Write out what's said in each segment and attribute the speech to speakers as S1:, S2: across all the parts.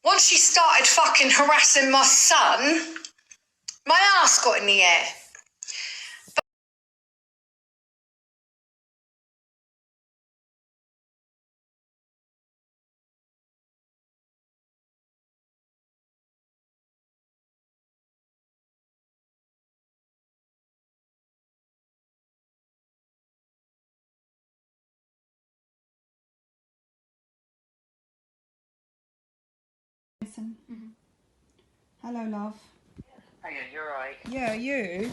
S1: Once she started fucking harassing my son, my ass got in the air.
S2: Mm-hmm. Hello, love.
S3: Hey, you're right.
S2: Yeah, you?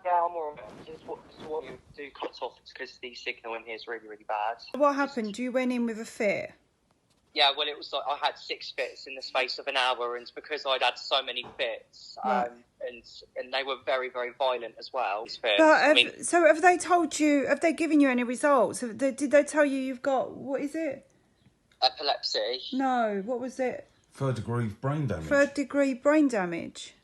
S3: Yeah, I'm alright. Just what you do cut off because the signal in here is really, really bad.
S2: What happened? You went in with a fit?
S3: Yeah, well, it was like I had 6 fits in the space of an hour, and because I'd had so many fits,
S2: Right.
S3: and they were very, very violent as well. These fits.
S2: But so have they told you? Have they given you any results? Did they tell you you've got, what is it?
S3: Epilepsy.
S2: No, what was it?
S4: Third-degree brain damage.
S2: Third-degree brain damage.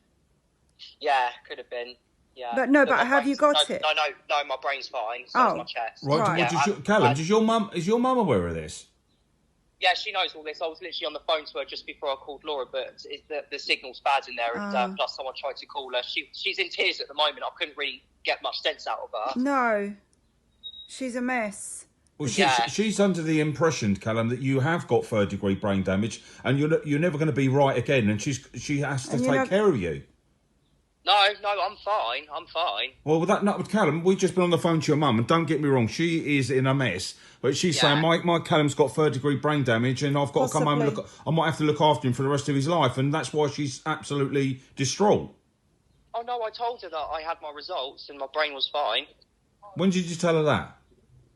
S3: Yeah, could have been. Yeah.
S2: But no, but have you got it?
S3: No, my brain's fine. So is my chest.
S4: Right.
S2: Right.
S4: Callum, is your mum aware of this?
S3: Yeah, she knows all this. I was literally on the phone to her just before I called Laura, but the signal's bad in there, and plus someone tried to call her. She's in tears at the moment. I couldn't really get much sense out of her.
S2: No, she's a mess.
S4: Well, she's under the impression, Callum, that you have got third-degree brain damage, and you're never going to be right again, and she has to take care of you.
S3: No, I'm fine.
S4: Well, Callum, we've just been on the phone to your mum, and don't get me wrong, she is in a mess. But she's saying, my Callum's got third-degree brain damage, and I've got to come home and I might have to look after him for the rest of his life, and that's why she's absolutely distraught.
S3: Oh, no, I told her that I had my results and my brain was fine.
S4: When did you tell her that?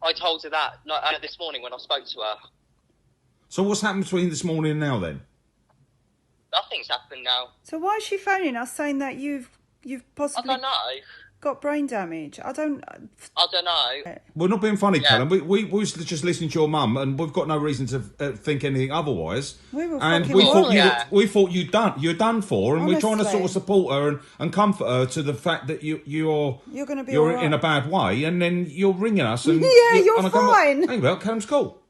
S3: I told her that this morning when I spoke to her.
S4: So what's happened between this morning and now, then?
S3: Nothing's happened now.
S2: So why is she phoning us saying that you've possibly...
S3: I don't know.
S2: Got brain damage? I don't
S3: know.
S4: We're not being funny, Callum. We was just listening to your mum, and we've got no reason to think anything otherwise.
S2: We were
S4: we thought you're done for, and
S2: Honestly.
S4: we're trying to sort of support her and comfort her to the fact that you're
S2: going to be
S4: you're
S2: all right.
S4: in a bad way, and then you're ringing us and
S2: you're fine.
S4: Hey, well, Callum's cool.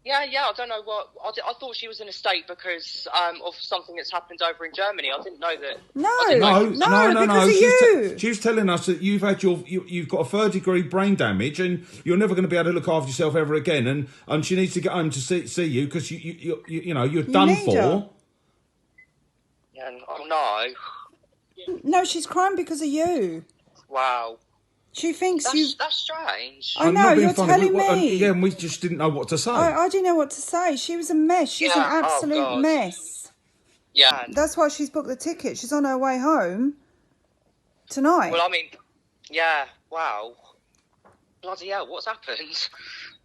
S3: Yeah, I don't know what... I thought she was in a state because of something that's happened over in Germany. I didn't know that...
S2: No, because of you.
S4: She was telling us that you've got a third-degree brain damage and you're never going to be able to look after yourself ever again, and she needs to get home to see you because you're done for.
S2: Her.
S3: Yeah, oh no.
S2: No, she's crying because of you.
S3: Wow.
S2: She thinks
S3: That's strange.
S2: I know, you're telling me.
S4: And we just didn't know what to say.
S2: I didn't know what to say. She was a mess. She's an absolute mess.
S3: Yeah.
S2: That's why she's booked the ticket. She's on her way home tonight.
S3: Well, I mean, yeah, wow. Bloody hell, what's happened?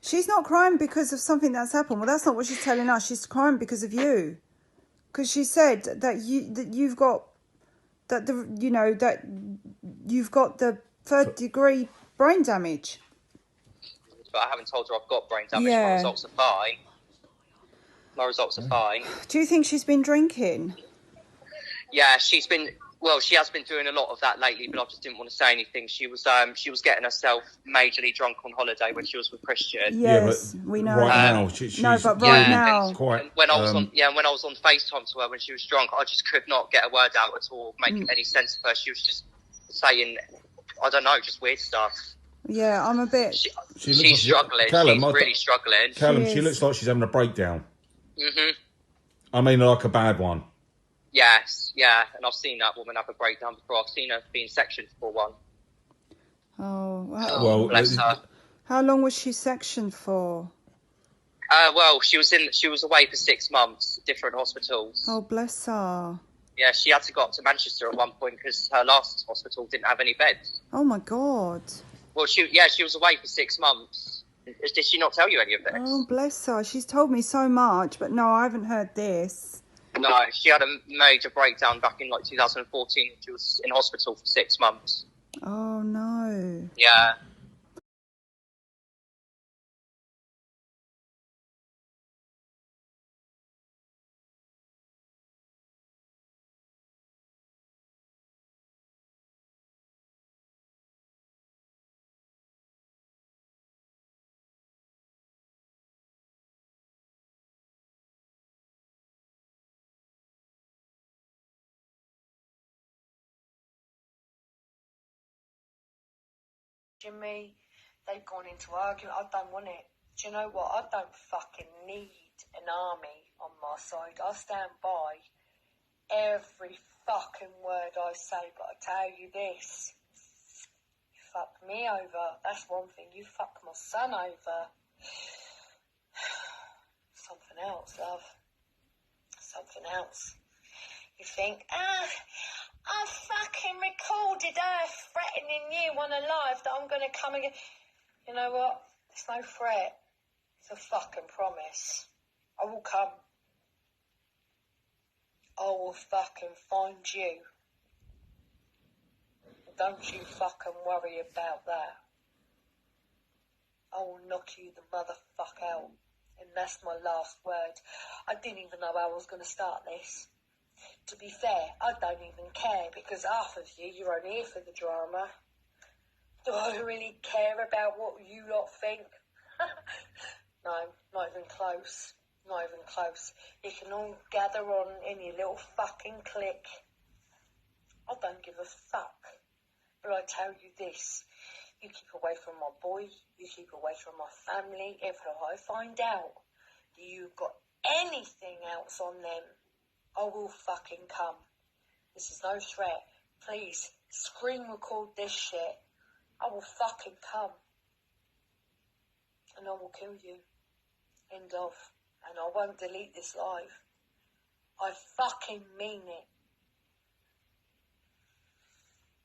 S2: She's not crying because of something that's happened. Well, that's not what she's telling us. She's crying because of you. Because she said that you've got that you've got the third-degree brain damage.
S3: But I haven't told her I've got brain damage.
S2: Yeah.
S3: My results are fine.
S2: Do you think she's been drinking?
S3: Yeah, she has been doing a lot of that lately, but I just didn't want to say anything. She was getting herself majorly drunk on holiday when she was with Christian.
S2: Yes, we know.
S4: Right now,
S2: now,
S4: quite.
S3: When I was on FaceTime to her when she was drunk, I just could not get a word out at all, make any sense of her. She was just saying, I don't know, just weird stuff.
S2: Yeah, I'm a bit...
S3: She's struggling. Callum, she's really struggling.
S4: Callum, she looks like she's having a breakdown.
S3: Mm-hmm.
S4: I mean, like a bad one.
S3: Yes, yeah, and I've seen that woman have a breakdown before. I've seen her being sectioned for one.
S2: Oh,
S4: well,
S3: bless her.
S2: How long was she sectioned for?
S3: Well, she was away for 6 months, different hospitals.
S2: Oh, bless her.
S3: Yeah, she had to go up to Manchester at one point because her last hospital didn't have any beds.
S2: Oh my God.
S3: Well, she was away for 6 months. Did she not tell you any of this?
S2: Oh, bless her. She's told me so much, but no, I haven't heard this.
S3: No, she had a major breakdown back in 2014. She was in hospital for 6 months.
S2: Oh no.
S3: Yeah.
S1: messaging me. They've gone into argument. I don't want it. Do you know what? I don't fucking need an army on my side. I stand by every fucking word I say, but I tell you this. You fucked me over. That's one thing. You fucked my son over. Something else, love. Something else. You think, I fucking recorded her threatening you on a live that I'm going to come again. You know what? It's no threat. It's a fucking promise. I will come. I will fucking find you. Don't you fucking worry about that. I will knock you the motherfuck out. And that's my last word. I didn't even know how I was going to start this. To be fair, I don't even care because half of you, you're only here for the drama. Do I really care about what you lot think? No, not even close. Not even close. You can all gather on in your little fucking clique. I don't give a fuck. But I tell you this. You keep away from my boy. You keep away from my family. If I find out that you've got anything else on them, I will fucking come. This is no threat. Please, screen record this shit. I will fucking come. And I will kill you. End of. And I won't delete this live. I fucking mean it.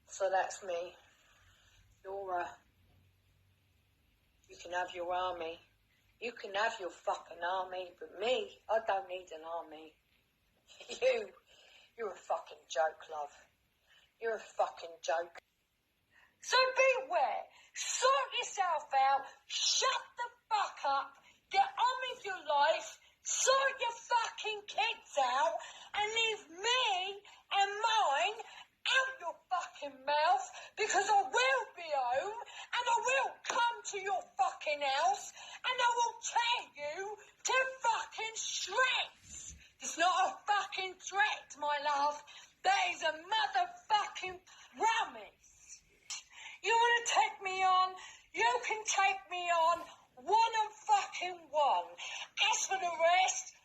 S1: So that's me. Laura. You can have your army. You can have your fucking army. But me, I don't need an army. You're a fucking joke, love. You're a fucking joke. So beware. Sort yourself out. Shut the fuck up. Get on with your life. Sort your fucking kids out. And leave me and mine out your fucking mouth. Because I will be home. And I will come to your fucking house. And I will tear you to fucking shreds. It's not a fucking threat, my love. That is a motherfucking promise. You want to take me on? You can take me on. One and fucking one. As for the rest,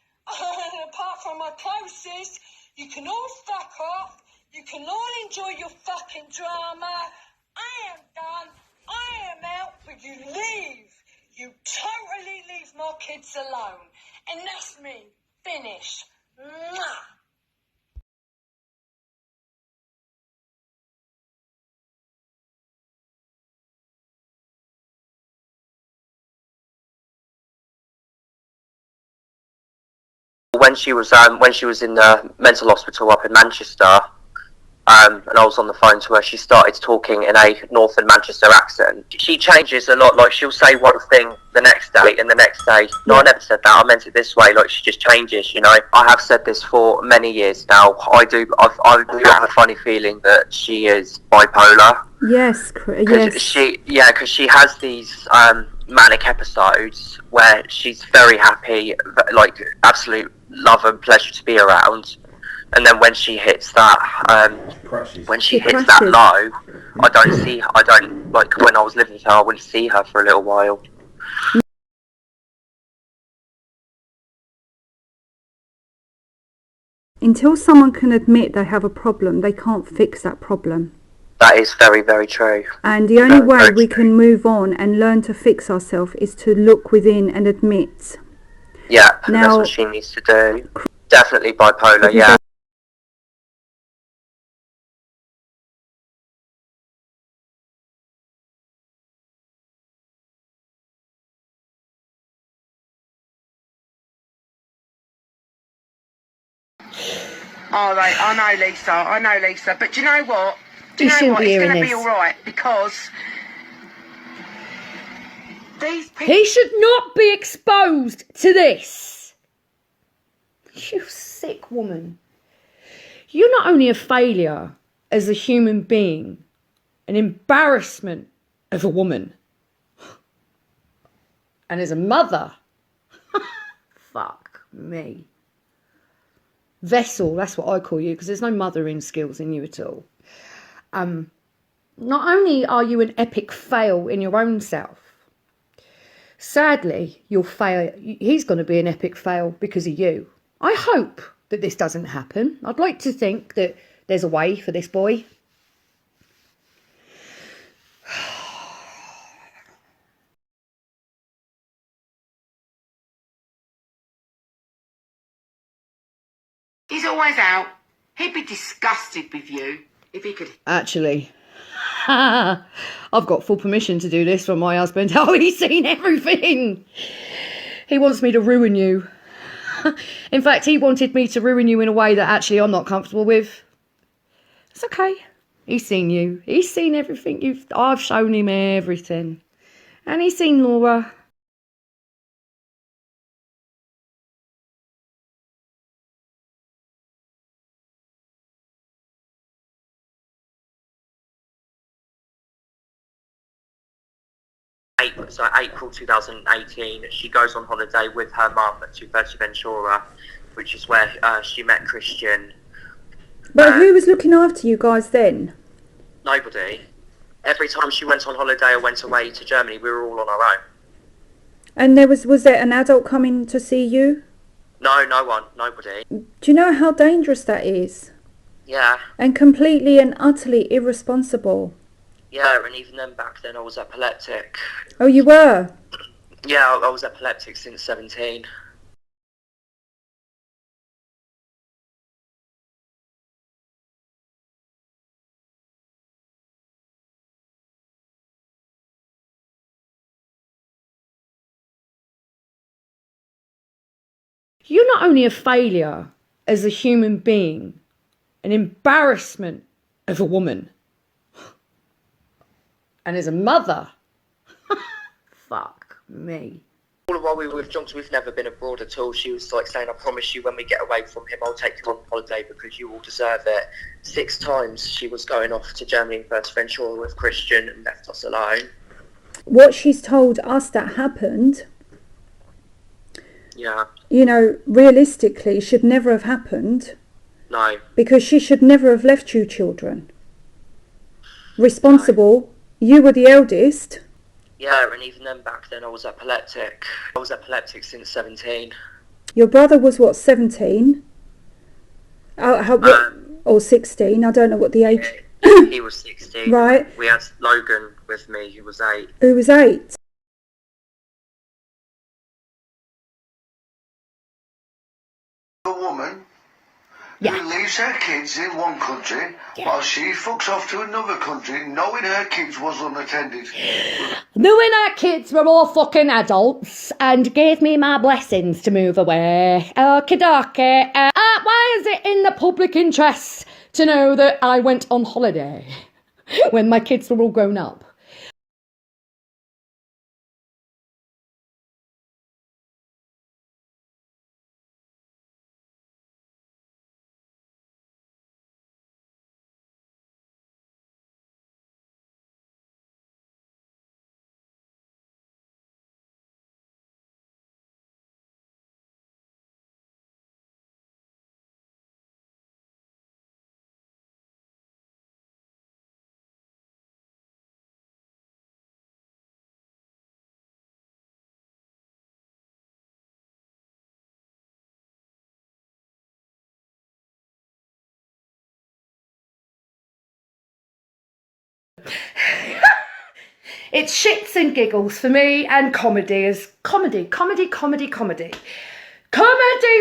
S1: apart from my closest, you can all fuck off. You can all enjoy your fucking drama. I am done. I am out. But you leave. You totally leave my kids alone. And that's me. Finish. Mwah.
S3: When she was in the mental hospital up in Manchester, and I was on the phone to her, she started talking in a northern Manchester accent. She changes a lot, like she'll say one thing the next day and the next day, no, I never said that, I meant it this way, like she just changes, you know. I have said this for many years now. I do have a funny feeling that she is bipolar.
S2: Yes,
S3: yes. Because she has these manic episodes where she's very happy, like absolute love and pleasure to be around. And then when she hits that, that low, I don't, like when I was living with her, I wouldn't see her for a little while.
S2: Until someone can admit they have a problem, they can't fix that problem.
S3: That is very, very true.
S2: And the only way we can move on and learn to fix ourselves is to look within and admit.
S3: Yeah, that's what she needs to do. Definitely bipolar, yeah.
S5: All right, I know Lisa, but do you know what? It's going to be all right because these people...
S6: He should not be exposed to this. You sick woman. You're not only a failure as a human being, an embarrassment of a woman, and as a mother. Fuck me. Vessel, that's what I call you, because there's no mothering skills in you at all. Not only are you an epic fail in your own self, sadly, he's going to be an epic fail because of you. I hope that this doesn't happen. I'd like to think that there's a way for this boy.
S5: He's always out. He'd be disgusted with you if he could.
S6: Actually, I've got full permission to do this from my husband. Oh, he's seen everything. He wants me to ruin you. In fact, he wanted me to ruin you in a way that actually I'm not comfortable with. It's okay. He's seen you. He's seen everything I've shown him everything. And he's seen Laura.
S3: So April 2018, she goes on holiday with her mum to Fuerteventura, which is where she met Christian.
S2: But who was looking after you guys then?
S3: Nobody. Every time she went on holiday or went away to Germany, we were all on our own.
S2: And was there an adult coming to see you?
S3: No, no one, nobody.
S2: Do you know how dangerous that is?
S3: Yeah.
S2: And completely and utterly irresponsible.
S3: Yeah, and even then, back then, I was epileptic.
S2: Oh, you were?
S3: Yeah, I was epileptic since 17.
S6: You're not only a failure as a human being, an embarrassment as a woman, and as a mother. Fuck me.
S3: All the while we were with John, we've never been abroad at all. She was like saying, I promise you when we get away from him, I'll take you on holiday because you all deserve it. 6 times she was going off to Germany and Fuerteventura with Christian and left us alone.
S2: What she's told us that happened,
S3: yeah,
S2: you know, realistically should never have happened.
S3: No.
S2: Because she should never have left you children. Responsible. No. You were the eldest.
S3: Yeah, and even then, back then, I was epileptic. I was epileptic since 17.
S2: Your brother was what, 17? Or 16? I don't know what the age.
S3: Yeah, he was 16.
S2: Right.
S3: We had Logan with me, who was 8.
S2: Who was 8?
S7: A woman
S6: Yeah.
S7: who leaves her kids in one country while she fucks off to another country knowing her kids was unattended.
S6: Knowing our kids were all fucking adults and gave me my blessings to move away. Okie dokie. Why is it in the public interest to know that I went on holiday when my kids were all grown up? It's shits and giggles for me, and comedy is comedy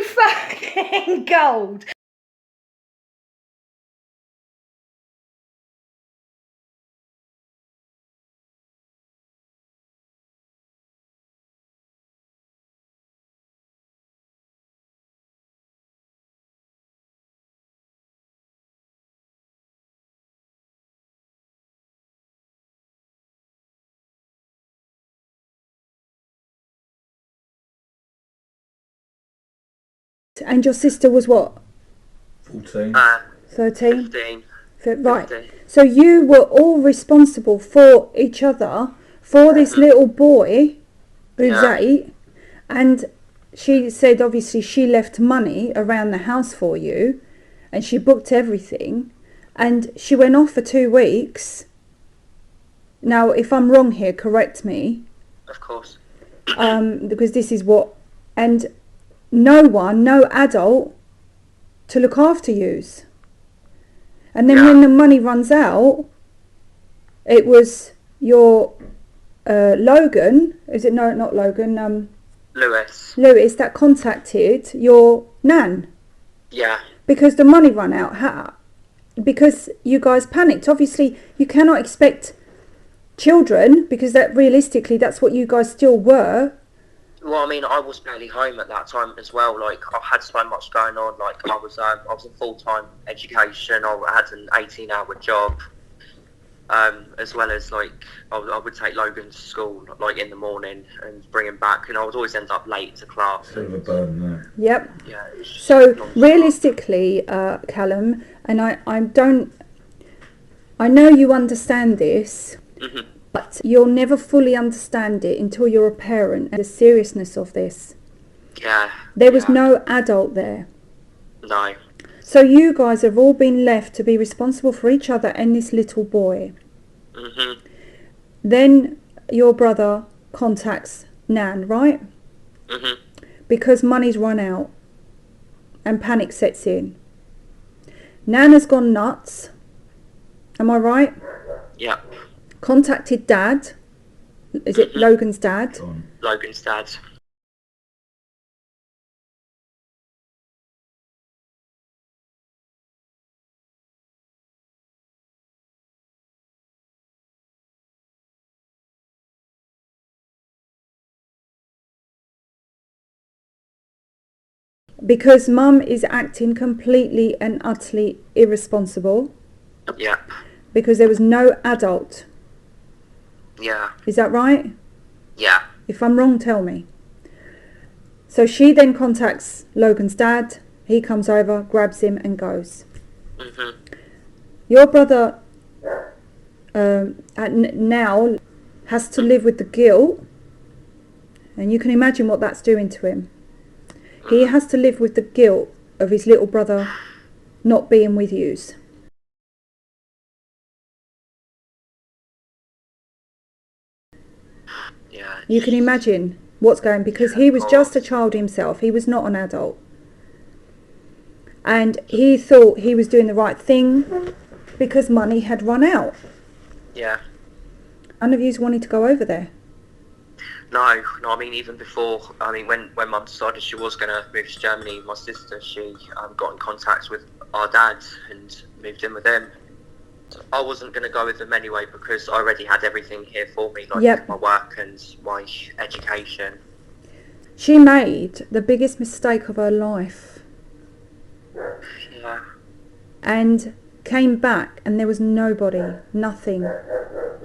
S6: fucking gold.
S2: And your sister was what?
S4: 14.
S2: 13?
S3: 15.
S2: Right.
S3: 15.
S2: So you were all responsible for each other, for this little boy who's 8. And she said obviously she left money around the house for you and she booked everything. And she went off for 2 weeks Now, if I'm wrong here, correct me.
S3: Of course.
S2: Because this is what... And no adult to look after yous. And then when the money runs out, it was your Logan, is it? No, not Logan. Lewis that contacted your nan.
S3: Yeah.
S2: Because the money ran out. Because you guys panicked. Obviously, you cannot expect children, because that realistically, that's what you guys still were.
S3: Well, I mean, I was barely home at that time as well. Like, I had so much going on. Like, I was in full-time education. I had an 18-hour job, as well as, like, I would take Logan to school, like, in the morning and bring him back. And I would always end up late to class.
S4: Bit of a burden there.
S2: Yep.
S3: Yeah.
S2: So, realistically, Callum, and I know you understand this, but you'll never fully understand it until you're a parent and the seriousness of this.
S3: Yeah.
S2: There was no adult there.
S3: No.
S2: So you guys have all been left to be responsible for each other and this little boy. Then your brother contacts Nan, right? Because money's run out and panic sets in. Nan has gone nuts. Am I right?
S3: Yep.
S2: Contacted Dad. Is it Logan's dad?
S3: Logan's dad.
S2: Because Mum is acting completely and utterly irresponsible.
S3: Yeah.
S2: Because there was no adult.
S3: Yeah.
S2: Is that right?
S3: Yeah.
S2: If I'm wrong, tell me. So she then contacts Logan's dad. He comes over, grabs him and goes. Your brother now has to live with the guilt. And you can imagine what that's doing to him. He has to live with the guilt of his little brother not being with yous.
S3: Yeah.
S2: You can imagine what's going, because he was just a child himself. He was not an adult. And he thought he was doing the right thing because money had run out.
S3: Yeah.
S2: None of yous wanted to go over there.
S3: No, I mean, even before, I mean, when Mum decided she was going to move to Germany, my sister, she got in contact with our dad and moved in with him. I wasn't going to go with them anyway because I already had everything here for me, like my work and my education.
S2: She made the biggest mistake of her life.
S3: Yeah.
S2: And came back and there was nobody, nothing.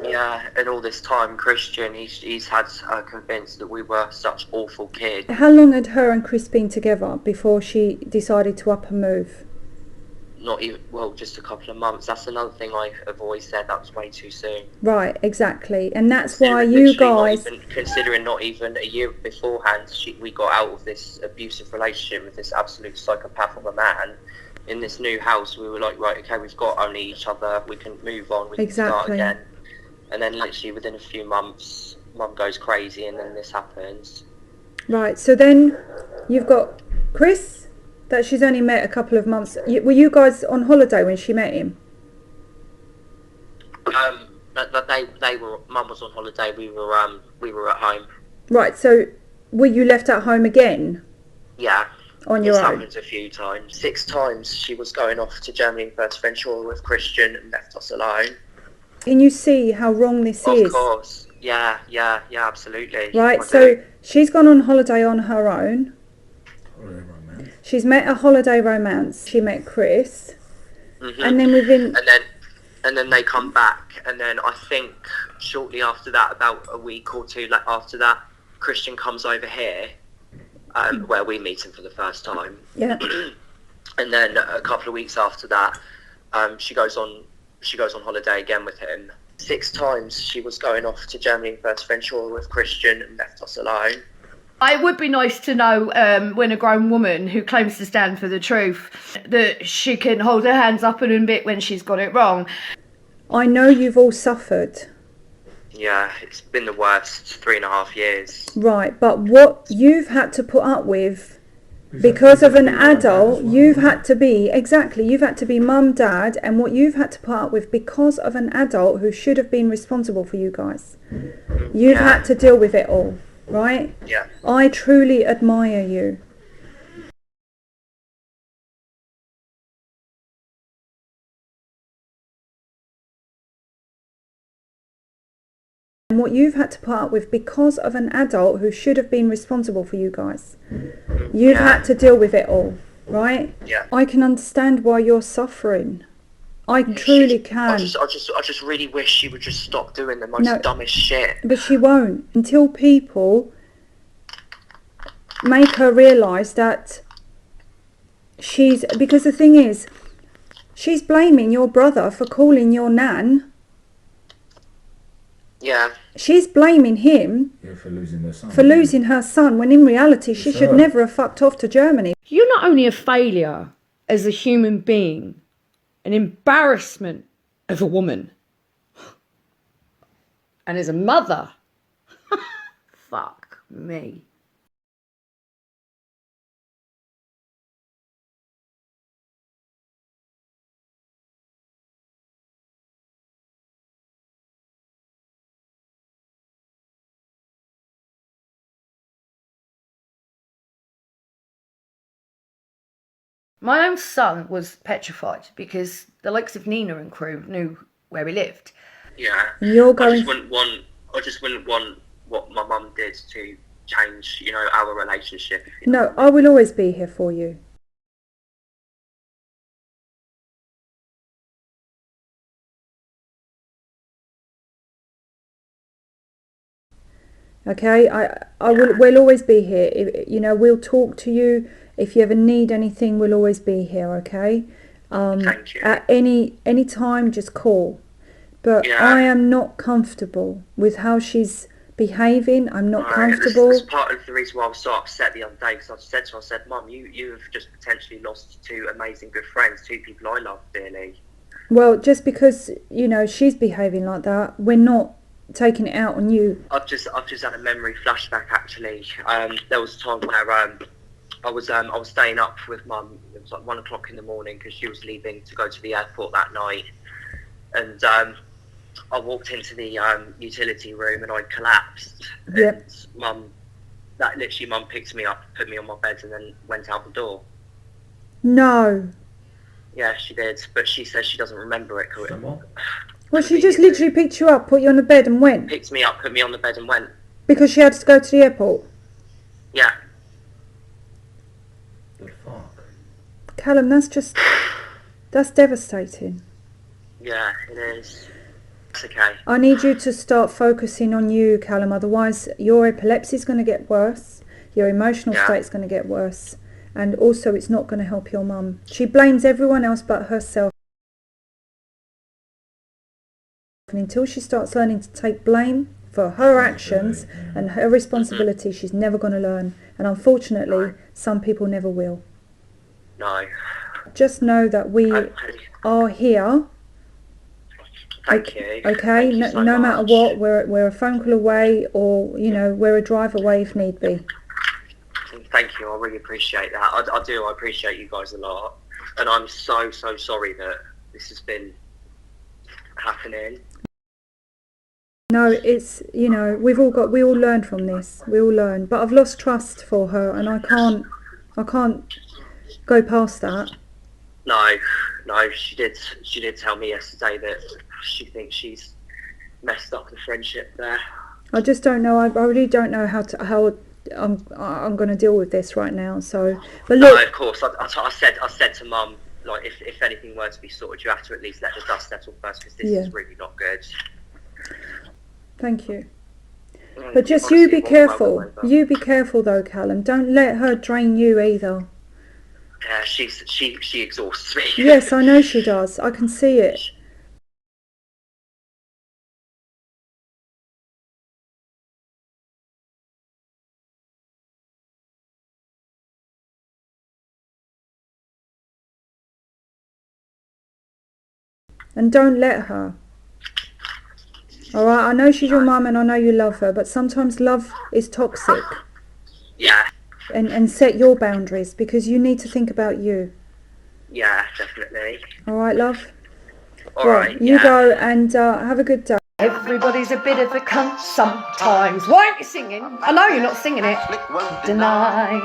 S3: Yeah, and all this time, Christian, he's had convinced that we were such awful kids.
S2: How long had her and Chris been together before she decided to up and move?
S3: Not even, well, just a couple of months. That's another thing I've always said, that was way too soon.
S2: Right, exactly. And that's why you guys...
S3: Considering not even a year beforehand, we got out of this abusive relationship with this absolute psychopath of a man. In this new house, we were like, right, okay, we've got only each other, we can move on, we can start again. And then literally within a few months, Mum goes crazy and then this happens. Right,
S2: so then you've got Chris, that she's only met a couple of months. Were you guys on holiday when she met him?
S3: They were. Mum was on holiday. We were at home.
S2: Right. So, were you left at home again?
S3: Yeah.
S2: On your own.
S3: It's happened a few times. 6 times she was going off to Germany first venture with Christian and left us alone.
S2: Can you see how wrong this is?
S3: Of course. Yeah, absolutely.
S2: Right. So she's gone on holiday on her own. She's met a holiday romance. She met Chris, and then
S3: and then they come back, and then I think shortly after that, about a week or two after that, Christian comes over here, where we meet him for the first time.
S2: Yeah.
S3: And then a couple of weeks after that, she goes on holiday again with him. 6 times she was going off to Germany first venture with Christian and left us alone.
S6: It would be nice to know when a grown woman who claims to stand for the truth, that she can hold her hands up and admit when she's got it wrong.
S2: I know you've all suffered.
S3: Yeah, it's been the worst 3.5 years.
S2: Right, but what you've had to put up with because of an adult, you've had to be, exactly, you've had to be mum, dad, and what you've had to put up with because of an adult who should have been responsible for you guys. You've had to deal with it all, right?
S3: Yeah.
S2: I truly admire you. And what you've had to put up with because of an adult who should have been responsible for you guys. You've had to deal with it all, right?
S3: Yeah.
S2: I can understand why you're suffering. I truly can.
S3: I just really wish she would just stop doing the most dumbest shit.
S2: But she won't until people make her realise that because the thing is, she's blaming your brother for calling your nan.
S3: Yeah.
S2: She's blaming him
S4: for losing their son.
S2: For losing her son, when in reality she should never have fucked off to Germany.
S6: You're not only a failure as a human being, an embarrassment as a woman, and as a mother. Fuck me. My own son was petrified because the likes of Nina and crew knew where he lived.
S3: Yeah.
S2: You're going.
S3: I just wouldn't want what my mum did to change, you know, our relationship.
S2: No, I will always be here for you. Okay, we'll always be here. You know, we'll talk to you. If you ever need anything, we'll always be here, okay?
S3: Thank you.
S2: At any time, just call. But I am not comfortable with how she's behaving. I'm not comfortable.
S3: That's part of the reason why I was so upset the other day, because I said to her, I said, Mum, you have just potentially lost 2 amazing good friends, 2 people I love dearly.
S2: Well, just because, you know, she's behaving like that, we're not taking it out on you.
S3: I've just had a memory flashback, actually. There was a time where I was staying up with Mum. It was like 1 o'clock in the morning because she was leaving to go to the airport that night, and I walked into the utility room and I collapsed.
S2: Yep.
S3: And Mum picked me up, put me on my bed, and then went out the door.
S2: No.
S3: Yeah, she did, but she says she doesn't remember it.
S2: Well, she just literally picked you up, put you on the bed and went?
S3: Picked me up, put me on the bed and went.
S2: Because she had to go to the airport?
S3: Yeah.
S4: The fuck?
S2: Callum, that's devastating.
S3: Yeah, it is. It's okay.
S2: I need you to start focusing on you, Callum, otherwise your epilepsy is going to get worse, your emotional state's going to get worse, and also it's not going to help your mum. She blames everyone else but herself. And until she starts learning to take blame for her actions and her responsibility, she's never going to learn. And unfortunately, some people never will.
S3: No.
S2: Just know that we are here.
S3: Thank you.
S2: Okay,
S3: Thank you so
S2: no matter
S3: much.
S2: what, we're a phone call away, or you know, we're a drive away if need be.
S3: Thank you. I really appreciate that. I do. I appreciate you guys a lot, and I'm so sorry that this has been happening.
S2: No, it's, you know, we all learn from this. We all learn. But I've lost trust for her, and I can't go past that.
S3: No, she did tell me yesterday that she thinks she's messed up the friendship there.
S2: I just don't know. I really don't know how I'm going to deal with this right now. So, but look.
S3: No, of course. I said to Mum, like, if anything were to be sorted, you have to at least let the dust settle first, because this is really not good.
S2: Thank you. But just you be careful. You be careful though, Callum. Don't let her drain you either.
S3: Yeah, she exhausts me.
S2: Yes, I know she does. I can see it. And don't let her. All right, I know she's your mum and I know you love her, but sometimes love is toxic.
S3: Yeah.
S2: And set your boundaries, because you need to think about you.
S3: Yeah, definitely.
S2: All right, love?
S3: All right,
S2: you go and have a good day.
S6: Everybody's a bit of a cunt sometimes. Why aren't you singing? I know you're not singing it. Deny.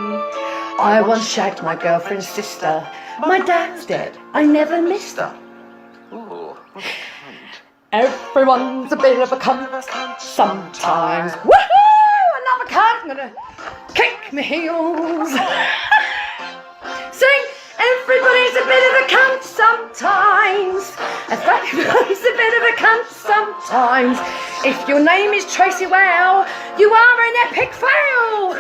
S6: I once shagged my girlfriend's sister. My dad's dead. I never missed her. Everyone's a bit of a cunt sometimes. Woohoo! Another cunt. I'm gonna kick my heels. Sing. Everybody's a bit of a cunt sometimes. Everybody's a bit of a cunt sometimes. If your name is Tracy Wow, you are an epic fail.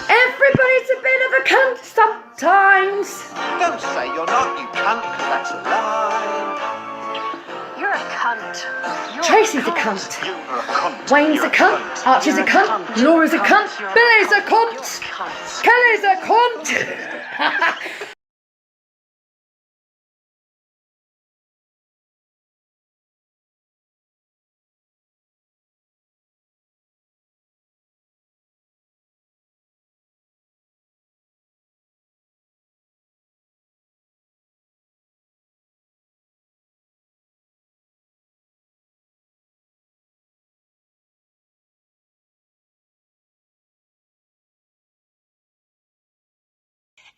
S6: Everybody's a bit of a cunt sometimes.
S8: Don't say you're not, you cunt, 'cause that's a lie.
S1: You're a cunt.
S6: Tracy's a cunt.
S8: You're a cunt.
S6: Wayne's a cunt. Archie's a cunt. Laura's a cunt. Billy's a cunt. Kelly's a cunt.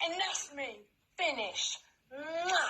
S1: And that's me. Finish. Mwah.